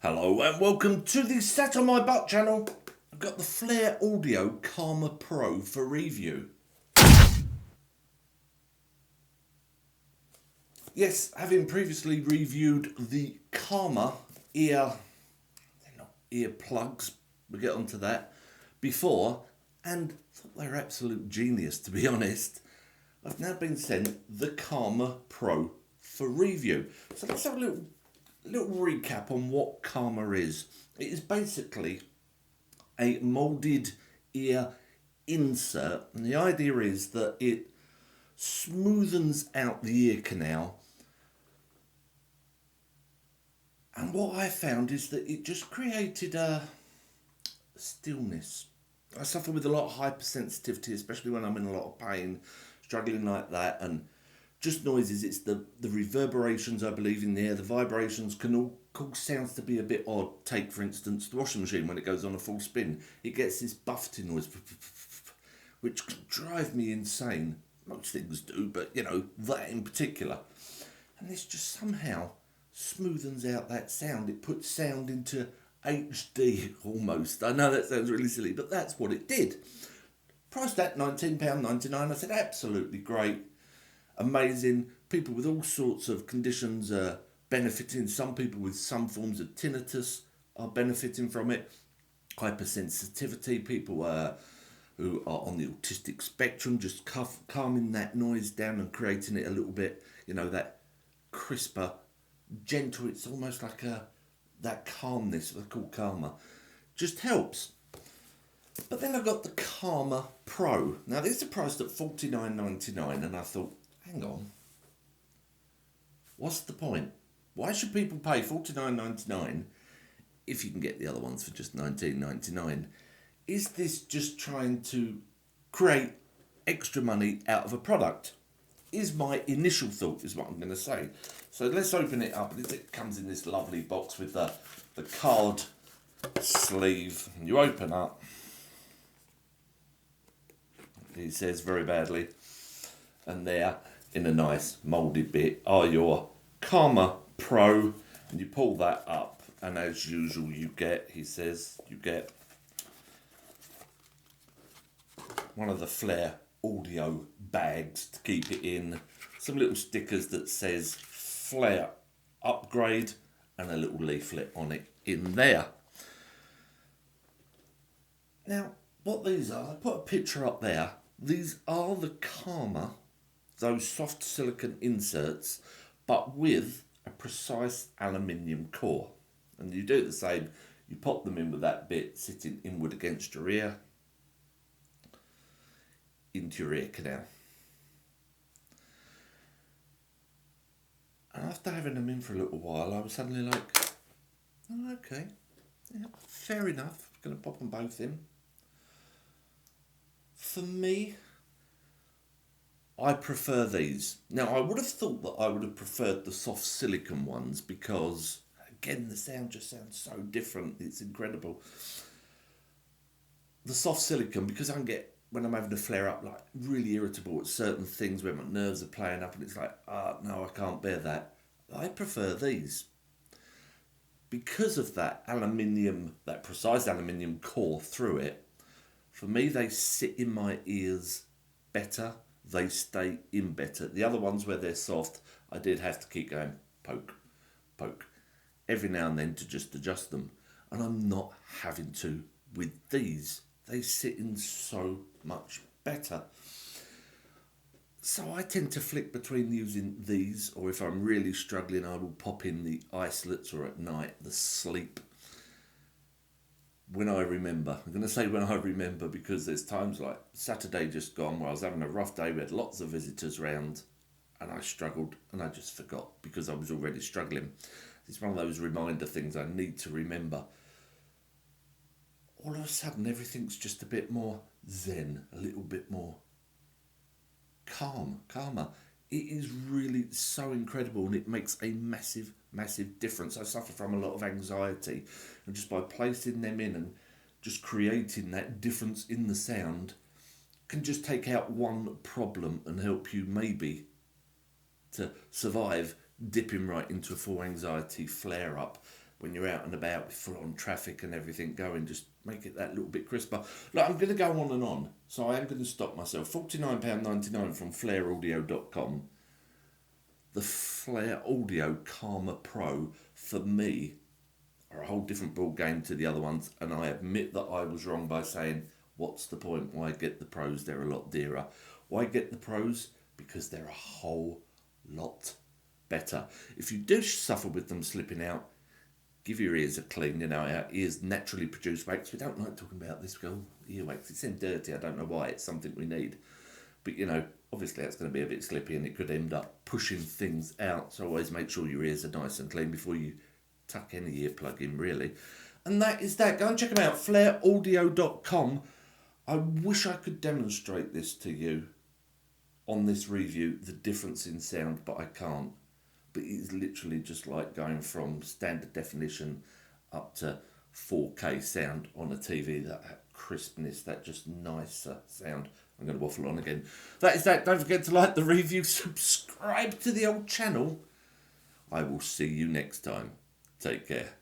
Hello and welcome to the Sat on My Butt channel. I've got the Flare Audio Karma Pro for review. Yes, having previously reviewed the Karma they're not ear plugs, we'll get onto that, before, and thought they were absolute genius, to be honest. I've now been sent the Karma Pro for review. So let's have a little recap on what Karma is. It is basically a moulded ear insert, and the idea is that it smoothens out the ear canal. And what I found is that it just created a stillness. I suffer with a lot of hypersensitivity, especially when I'm in a lot of pain, struggling like that, and just noises. It's the reverberations, I believe, in the air. The vibrations can all cause sounds to be a bit odd. Take, for instance, the washing machine when it goes on a full spin. It gets this buffeting noise, which can drive me insane. Most things do, but, you know, that in particular. And this just somehow smoothens out that sound. It puts sound into HD almost. I know that sounds really silly, but that's what it did. Priced at £19.99. I said, absolutely great. Amazing. People with all sorts of conditions are benefiting. Some people with some forms of tinnitus are benefiting from it. Hypersensitivity, people who are on the autistic spectrum, just calming that noise down and creating it a little bit, you know, that crisper, gentle. It's almost like that calmness, what they call Karma, just helps. But then I got the Karma Pro. Now these are priced at $49.99, and I thought, hang on, what's the point? Why should people pay $49.99 if you can get the other ones for just $19.99? Is this just trying to create extra money out of a product? Is my initial thought, is what I'm going to say. So let's open it up. It comes in this lovely box with the card sleeve. And you open up. It says very badly. And there, in a nice moulded bit, are your Karma Pro. And you pull that up. And as usual, you get one of the Flare audio bags to keep it in, some little stickers that says Flare upgrade, and a little leaflet on it in there. Now what these are, I put a picture up there. These are the Karma, those soft silicone inserts, but with a precise aluminium core. And you do the same, you pop them in with that bit sitting inward against your ear, into your ear canal. And after having them in for a little while, I was suddenly like, oh, okay, yeah, fair enough, I'm going to pop them both in. For me, I prefer these. Now, I would have thought that I would have preferred the soft silicone ones because, again, the sound just sounds so different. It's incredible. The soft silicone, because I can get, when I'm having a flare up, like really irritable at certain things where my nerves are playing up and it's like, no, I can't bear that. I prefer these. Because of that aluminium, that precise aluminium core through it, for me, they sit in my ears better. They stay in better. The other ones where they're soft, I did have to keep going poke, poke, every now and then to just adjust them. And I'm not having to with these. They sit in so much better. So I tend to flick between using these, or if I'm really struggling, I will pop in the isolates, or at night, the sleep. When I remember. I'm going to say when I remember, because there's times like Saturday just gone where I was having a rough day, we had lots of visitors round, and I struggled, and I just forgot because I was already struggling. It's one of those reminder things I need to remember. All of a sudden, everything's just a bit more zen, a little bit more calmer. It is really so incredible, and it makes a massive, massive difference. I suffer from a lot of anxiety, and just by placing them in and just creating that difference in the sound can just take out one problem and help you maybe to survive dipping right into a full anxiety flare up. when you're out and about with full on traffic and everything going, just make it that little bit crisper. Look, I'm going to go on and on, so I am going to stop myself. £49.99 from FlairAudio.com. The Flair Audio Karma Pro, for me, are a whole different ball game to the other ones, and I admit that I was wrong by saying, what's the point? Why get the Pros? They're a lot dearer. Why get the Pros? Because they're a whole lot better. If you do suffer with them slipping out, give your ears a clean. You know, our ears naturally produce wax. We don't like talking about this. We go, oh, earwax, it's in dirty. I don't know why. It's something we need. But, you know, obviously that's going to be a bit slippy and it could end up pushing things out. So always make sure your ears are nice and clean before you tuck any earplug in, really. And that is that. Go and check them out, FlairAudio.com. I wish I could demonstrate this to you on this review, the difference in sound, but I can't. But it's literally just like going from standard definition up to 4K sound on a TV. That crispness, that just nicer sound. I'm going to waffle on again. That is that. Don't forget to like the review, subscribe to the old channel. I will see you next time. Take care.